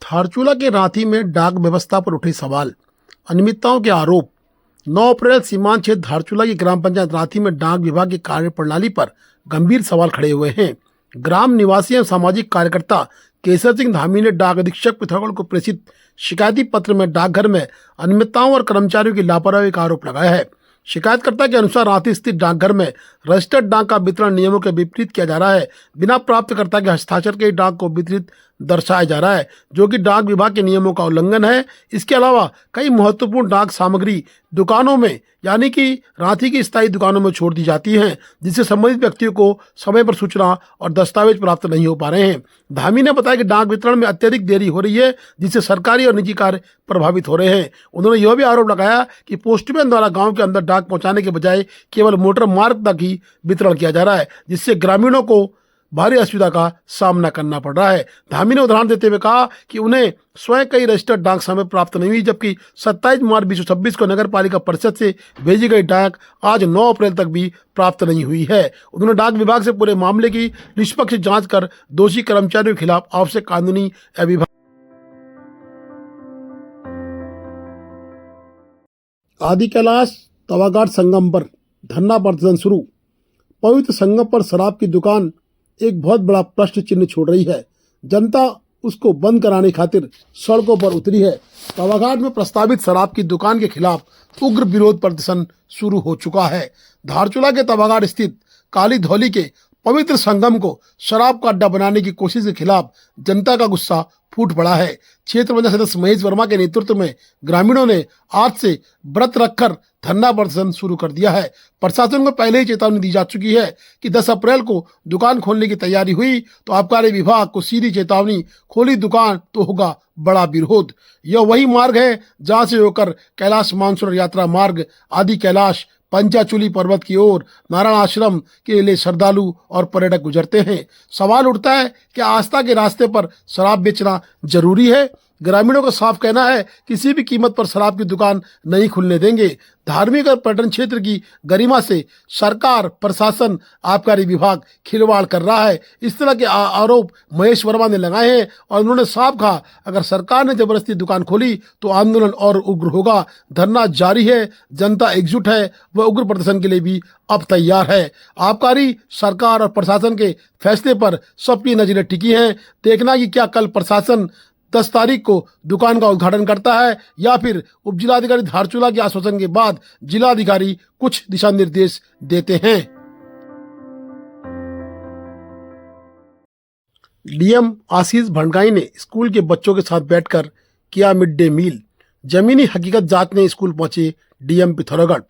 धारचूला के रांची में डाक व्यवस्था पर उठे सवाल, अनियमितताओं के आरोप। 9 अप्रैल सीमांत क्षेत्र धारचूला की ग्राम पंचायत रांची में डाक विभाग की कार्य प्रणाली पर गंभीर सवाल खड़े हुए हैं। ग्राम निवासी एवं सामाजिक कार्यकर्ता केसर सिंह धामी ने डाक अधीक्षक पिथौरागढ़ को प्रेषित शिकायती पत्र में डाकघर में अनियमितताओं और कर्मचारियों की लापरवाही का आरोप लगाया है। शिकायतकर्ता के अनुसार रांची स्थित डाकघर में रजिस्टर्ड डाक का वितरण नियमों के विपरीत किया जा रहा है। बिना प्राप्तकर्ता के हस्ताक्षर के डाक को वितरित दर्शाया जा रहा है, जो कि डाक विभाग के नियमों का उल्लंघन है। इसके अलावा कई महत्वपूर्ण डाक सामग्री दुकानों में यानी कि रांची की स्थायी दुकानों में छोड़ दी जाती हैं, जिससे संबंधित व्यक्तियों को समय पर सूचना और दस्तावेज प्राप्त नहीं हो पा रहे हैं। धामी ने बताया कि डाक वितरण में अत्यधिक देरी हो रही है, जिससे सरकारी और निजी कार्य प्रभावित हो रहे हैं। उन्होंने यह भी आरोप लगाया कि पोस्टमैन द्वारा गांव के अंदर डाक पहुंचाने के बजाय केवल मोटर मार्ग तक ही वितरण किया जा रहा है, जिससे ग्रामीणों को भारी असुविधा का सामना करना पड़ रहा है। धामी ने उदाहरण देते हुए कहा कि उन्हें स्वयं कई रजिस्टर्ड डाक समय प्राप्त नहीं हुई, जबकि 27 मार्च 2026 को नगर पालिका परिषद से भेजी गई डाक आज 9 अप्रैल तक भी प्राप्त नहीं हुई है। उन्होंने डाक विभाग से पूरे मामले की निष्पक्ष जांच कर दोषी कर्मचारियों के खिलाफ आवश्यक कानूनी आदि कैलाश तवाघाट संगम पर धरना प्रदर्शन शुरू। पवित्र संगम पर शराब की दुकान एक बहुत बड़ा प्रश्न चिन्ह छोड़ रही है। जनता उसको बंद कराने खातिर सड़कों पर उतरी है। तवाघाट में प्रस्तावित शराब की दुकान के खिलाफ उग्र विरोध प्रदर्शन शुरू हो चुका है। धारचूला के तवाघाट स्थित काली धौली के पवित्र संगम को शराब का अड्डा बनाने की कोशिश के खिलाफ जनता का गुस्सा फूट पड़ा है। क्षेत्र पंचायत सदस्य महेश वर्मा के नेतृत्व में ग्रामीणों ने आज से व्रत रखकर धरना प्रदर्शन शुरू कर दिया है। प्रशासन को पहले ही चेतावनी दी जा चुकी है कि 10 अप्रैल को दुकान खोलने की तैयारी हुई तो आबकारी विभाग को सीधी चेतावनी, खोली दुकान तो होगा बड़ा विरोध। यह वही मार्ग है जहां से होकर कैलाश मानसरोवर यात्रा मार्ग आदि कैलाश पंचाचूली पर्वत की ओर नारायण आश्रम के लिए श्रद्धालु और पर्यटक गुजरते हैं। सवाल उठता है कि आस्था के रास्ते पर शराब बेचना जरूरी है? ग्रामीणों का साफ कहना है किसी भी कीमत पर शराब की दुकान नहीं खुलने देंगे। धार्मिक और पर्यटन क्षेत्र की गरिमा से सरकार, प्रशासन, आबकारी विभाग खिलवाड़ कर रहा है। इस तरह के आरोप महेश वर्मा ने लगाए हैं और उन्होंने साफ कहा अगर सरकार ने जबरदस्ती दुकान खोली तो आंदोलन और उग्र होगा। धरना जारी है, जनता एकजुट है, वह उग्र प्रदर्शन के लिए भी अब तैयार है। आबकारी, सरकार और प्रशासन के फैसले पर सबकी नजरें टिकी हैं। देखना कि क्या कल प्रशासन 10 तारीख को दुकान का उद्घाटन करता है या फिर उप जिलाधिकारी धारचूला के आश्वासन के बाद जिलाधिकारी कुछ दिशा निर्देश देते हैं। डीएम आशीष भंडगाई ने स्कूल के बच्चों के साथ बैठकर किया मिड डे मील। जमीनी हकीकत जांचने स्कूल पहुंचे डीएम पिथौरागढ़।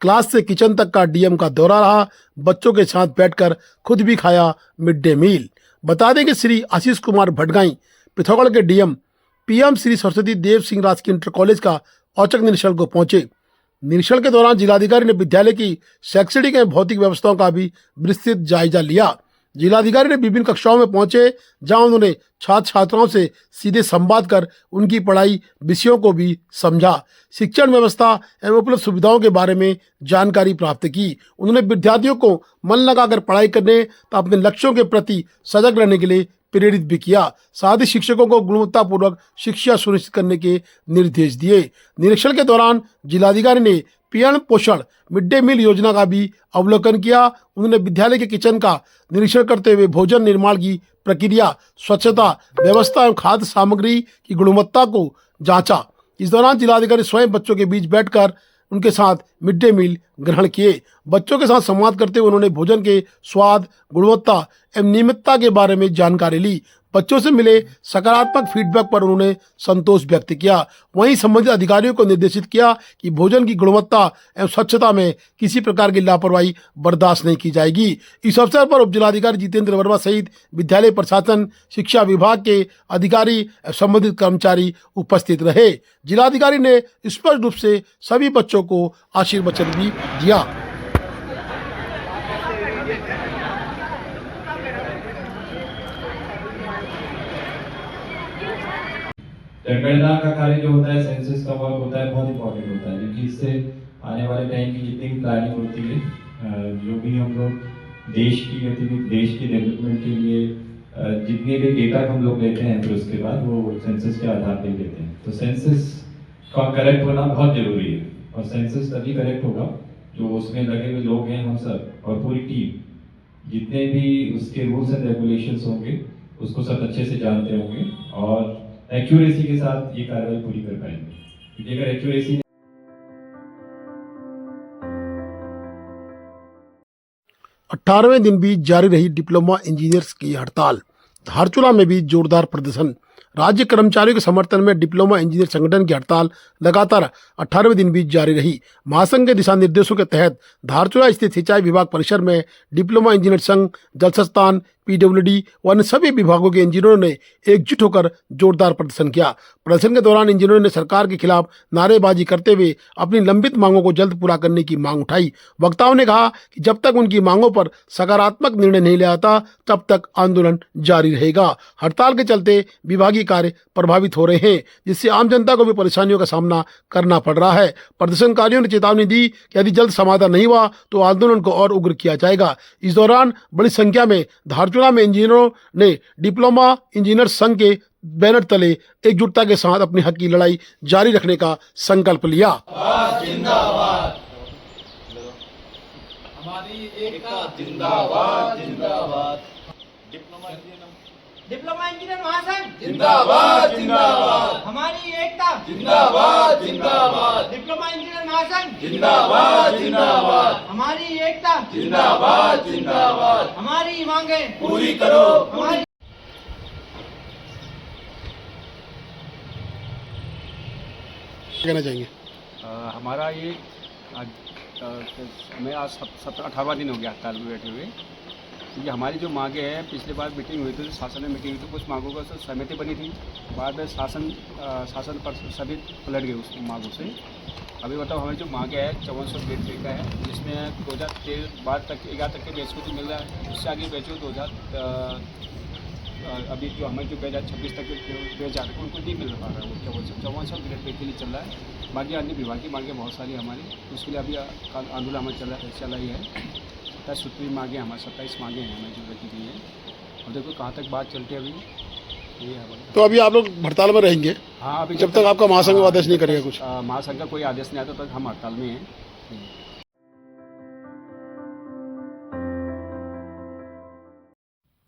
क्लास से किचन तक का डीएम का दौरा रहा। बच्चों के साथ बैठकर खुद भी खाया मिड डे मील। बता दें कि श्री आशीष कुमार भंडगाई पिथौरागढ़ के डीएम पीएम श्री सरस्वती देव सिंह राजकीय इंटर कॉलेज का औचक निरीक्षण को पहुंचे। निरीक्षण के दौरान जिलाधिकारी ने विद्यालय की शैक्षणिक एवं भौतिक व्यवस्थाओं का भी विस्तृत जायजा लिया। जिलाधिकारी ने विभिन्न कक्षाओं में पहुंचे जहां उन्होंने छात्र छात्राओं से सीधे संवाद कर उनकी पढ़ाई विषयों को भी समझा। शिक्षण व्यवस्था एवं उपलब्ध सुविधाओं के बारे में जानकारी प्राप्त की। उन्होंने विद्यार्थियों को मन लगाकर पढ़ाई करने तथा अपने लक्ष्यों के प्रति सजग रहने के लिए प्रेरित भी किया। साथ ही शिक्षकों को गुणवत्तापूर्वक शिक्षा सुनिश्चित करने के निर्देश दिए। निरीक्षण के दौरान जिलाधिकारी ने पीएम पोषण मिड डे मील योजना का भी अवलोकन किया। उन्होंने विद्यालय के किचन का निरीक्षण करते हुए भोजन निर्माण की प्रक्रिया, स्वच्छता व्यवस्था एवं खाद्य सामग्री की गुणवत्ता को जांचा। इस दौरान जिलाधिकारी स्वयं बच्चों के बीच बैठकर उनके साथ मिड डे मील ग्रहण किए। बच्चों के साथ संवाद करते हुए उन्होंने भोजन के स्वाद, गुणवत्ता एवं नियमितता के बारे में जानकारी ली। बच्चों से मिले सकारात्मक फीडबैक पर उन्होंने संतोष व्यक्त किया। वहीं संबंधित अधिकारियों को निर्देशित किया कि भोजन की गुणवत्ता एवं स्वच्छता में किसी प्रकार की लापरवाही बर्दाश्त नहीं की जाएगी। इस अवसर पर उप जिलाधिकारी जितेंद्र वर्मा सहित विद्यालय प्रशासन, शिक्षा विभाग के अधिकारी एवं संबंधित कर्मचारी उपस्थित रहे। जिलाधिकारी ने स्पष्ट रूप से सभी बच्चों को आशीर्वचन भी दिया। जनगणना का कार्य जो होता है, सेंसस का वर्क होता है, बहुत इंपॉर्टेंट होता है, क्योंकि इससे आने वाले टाइम की जितनी भी प्लानिंग होती है, जो भी हम लोग देश की गतिविधि, देश की डेवलपमेंट के लिए जितने भी डेटा हम लोग लेते हैं फिर उसके बाद वो सेंसस के आधार पर लेते हैं। तो सेंसस का करेक्ट होना बहुत जरूरी है, और सेंसस तभी करेक्ट होगा जो उसमें लगे हुए लोग हैं, हम सब और पूरी टीम, जितने भी उसके रूल्स एंड रेगुलेशंस होंगे उसको सब अच्छे से जानते होंगे और एक्यूरेसी के साथ ये कार्रवाई पूरी कर पाएंगे। क्योंकि अगर एक्यूरेसी 18वें दिन भी जारी रही डिप्लोमा इंजीनियर्स की हड़ताल। धारचूला में भी जोरदार प्रदर्शन। राज्य कर्मचारियों के समर्थन में डिप्लोमा इंजीनियर संगठन की हड़ताल लगातार 18वें दिन भी जारी रही। महासंघ के दिशा निर्देशों के तहत धारचूला स्थित सिंचाई विभाग परिसर में डिप्लोमा इंजीनियर संघ, जल संस्थान, पीडब्ल्यूडी व अन्य सभी विभागों के इंजीनियरों ने एकजुट होकर जोरदार प्रदर्शन किया। प्रदर्शन के दौरान इंजीनियरों ने सरकार के खिलाफ नारेबाजी करते हुए अपनी लंबित मांगों को जल्द पूरा करने की मांग उठाई। वक्ताओं ने कहा कि जब तक उनकी मांगों पर सकारात्मक निर्णय नहीं लिया जाता तब तक आंदोलन जारी रहेगा। हड़ताल के चलते विभागीय कार्य प्रभावित हो रहे हैं, जिससे आम जनता को भी परेशानियों का सामना करना पड़ रहा है। प्रदर्शनकारियों ने चेतावनी दी कि यदि जल्द समाधान नहीं हुआ तो आंदोलन को और उग्र किया जाएगा। इस दौरान बड़ी संख्या में धारचूला में इंजीनियरों ने डिप्लोमा इंजीनियर संघ के बैनर तले एकजुटता के साथ अपने हक की लड़ाई जारी रखने का संकल्प लिया। हमारी एकता जिंदाबाद जिंदाबाद। डिप्लोमा इंजीनियर महासंघ जिंदाबाद जिंदाबाद। हमारी एकता जिंदाबाद जिंदाबाद। डिप्लोमा इंजीनियर महासंघ जिंदाबाद जिंदाबाद। हमारी एकता जिंदाबाद जिंदाबाद। हमारी मांगें पूरी करो। हमारी कहना चाहेंगे? हमारा ये मैं आज 17-18वां दिन हो गया हड़ताल में बैठे हुए, क्योंकि हमारी जो मांगे हैं, पिछली बार मीटिंग हुई थी, शासन में मीटिंग हुई थी, कुछ मांगों का सहमति बनी थी, बाद में शासन पर सभी पलट गए उस मांगों से। अभी बताओ हमें जो मांगे है 5400 ग्रेड पे का है, जिसमें 2013 बाद तक 11 तक के बैच को जो मिल रहा है, उससे आगे बैचों 2000 अभी जो हमें जो 2026 तक बैच आ रहे हैं उनको नहीं मिल पा रहा है। वो 5400 ग्रेड पे के लिए चल रहा है। बाकी अन्य विभाग की मांगे बहुत सारी हमारी, उसके लिए अभी आंदोलन हमें चला ही है। 27 सूत्री मांगे हमारे, 27 मांगे हैं हमें जो रखी गई है। और देखो कहाँ तक बात चलती है अभी, ये है हमारी। तो अभी आप लोग हड़ताल में रहेंगे? हाँ, अभी जब तक आपका महासंघ आदेश नहीं करेगा कुछ? महासंघ का कोई आदेश नहीं आता तक हम हड़ताल में हैं।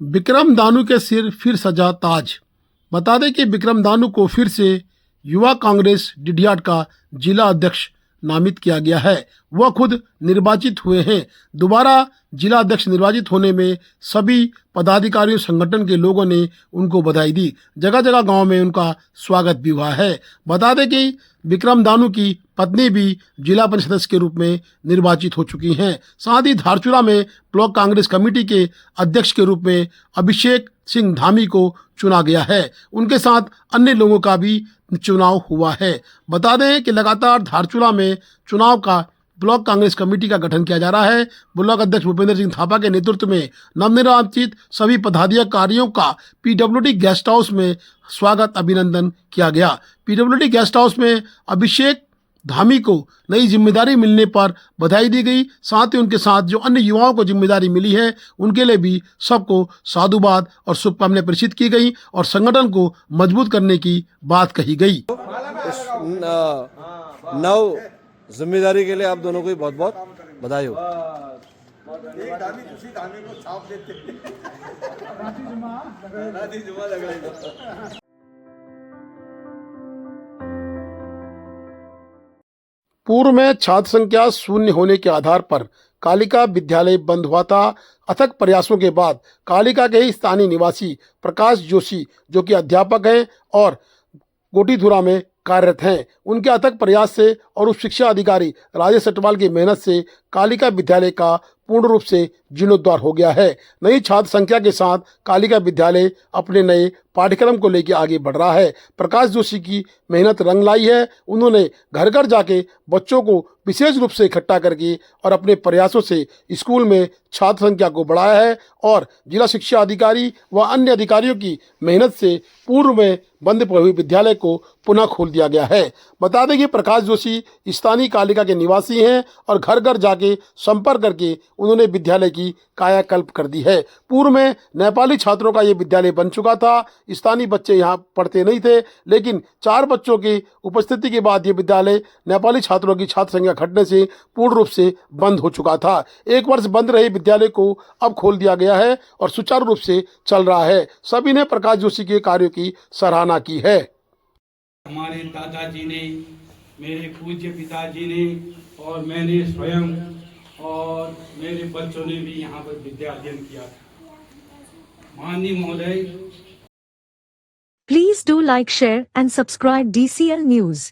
विक्रम दानू के सिर फिर सजा ताज। बता दें कि विक्रम दानू को फिर से युवा कांग्रेस डिडियाट का जिला अध्यक्ष नामित किया गया है। वह खुद निर्वाचित हुए हैं। दोबारा जिला अध्यक्ष निर्वाचित होने में सभी पदाधिकारियों संगठन के लोगों ने उनको बधाई दी। जगह जगह गांव में उनका स्वागत भी हुआ है। बता दें कि विक्रम दानू की पत्नी भी जिला पंचायत सदस्य के रूप में निर्वाचित हो चुकी हैं। साथ ही धारचूला में ब्लॉक कांग्रेस कमेटी के अध्यक्ष के रूप में अभिषेक सिंह धामी को चुना गया है। उनके साथ अन्य लोगों का भी चुनाव हुआ है। बता दें कि लगातार धारचूला में चुनाव का ब्लॉक कांग्रेस कमेटी का गठन किया जा रहा है। ब्लॉक अध्यक्ष भूपेंद्र सिंह थापा के नेतृत्व में नवनिर्वाचित सभी पदाधिकारियों का पीडब्ल्यूडी गेस्ट हाउस में स्वागत अभिनंदन किया गया। पीडब्ल्यूडी गेस्ट हाउस में अभिषेक धामी को नई जिम्मेदारी मिलने पर बधाई दी गई। साथ ही उनके साथ जो अन्य युवाओं को जिम्मेदारी मिली है उनके लिए भी सबको साधुवाद और शुभकामनाएं प्रेषित की गई और संगठन को मजबूत करने की बात कही गई। नव जिम्मेदारी के लिए आप दोनों को ही बहुत बहुत बधाई हो। पूर्व में छात्र संख्या शून्य होने के आधार पर कालिका विद्यालय बंद हुआ था। अथक प्रयासों के बाद कालिका के ही स्थानीय निवासी प्रकाश जोशी, जो कि अध्यापक हैं और कोटीधुरा में कार्यरत हैं, उनके अथक प्रयास से और उप शिक्षा अधिकारी राजेश अटवाल की मेहनत से कालिका विद्यालय का पूर्ण रूप से जीर्णोद्धार हो गया है। नई छात्र संख्या के साथ कालिका विद्यालय अपने नए पाठ्यक्रम को लेकर आगे बढ़ रहा है। प्रकाश जोशी की मेहनत रंग लाई है। उन्होंने घर घर जाके बच्चों को विशेष रूप से इकट्ठा करके और अपने प्रयासों से स्कूल में छात्र संख्या को बढ़ाया है और जिला शिक्षा अधिकारी व अन्य अधिकारियों की मेहनत से पूर्व में बंद पड़े हुए विद्यालय को पुनः खोल दिया गया है। बता दें कि प्रकाश जोशी स्थानीय कालिका के निवासी हैं और घर घर जाके संपर्क करके उन्होंने विद्यालय की कायाकल्प कर दी है। पूर्व में नेपाली छात्रों का ये विद्यालय बन चुका था। स्थानीय बच्चे यहाँ पढ़ते नहीं थे, लेकिन 4 बच्चों की उपस्थिति के बाद ये विद्यालय नेपाली छात्रों की छात्र संख्या घटने से पूर्ण रूप से बंद हो चुका था। 1 वर्ष बंद रहे विद्यालय को अब खोल दिया गया है और सुचारू रूप से चल रहा है। सभी ने प्रकाश जोशी के कार्यों की सराहना की है। हमारे दादाजी ने, मेरे पूज्य पिताजी ने और मैंने स्वयं और मेरे बच्चों ने भी यहाँ पर विद्या अध्ययन किया था। माननीय महोदय, Please do like, share and subscribe DCL News.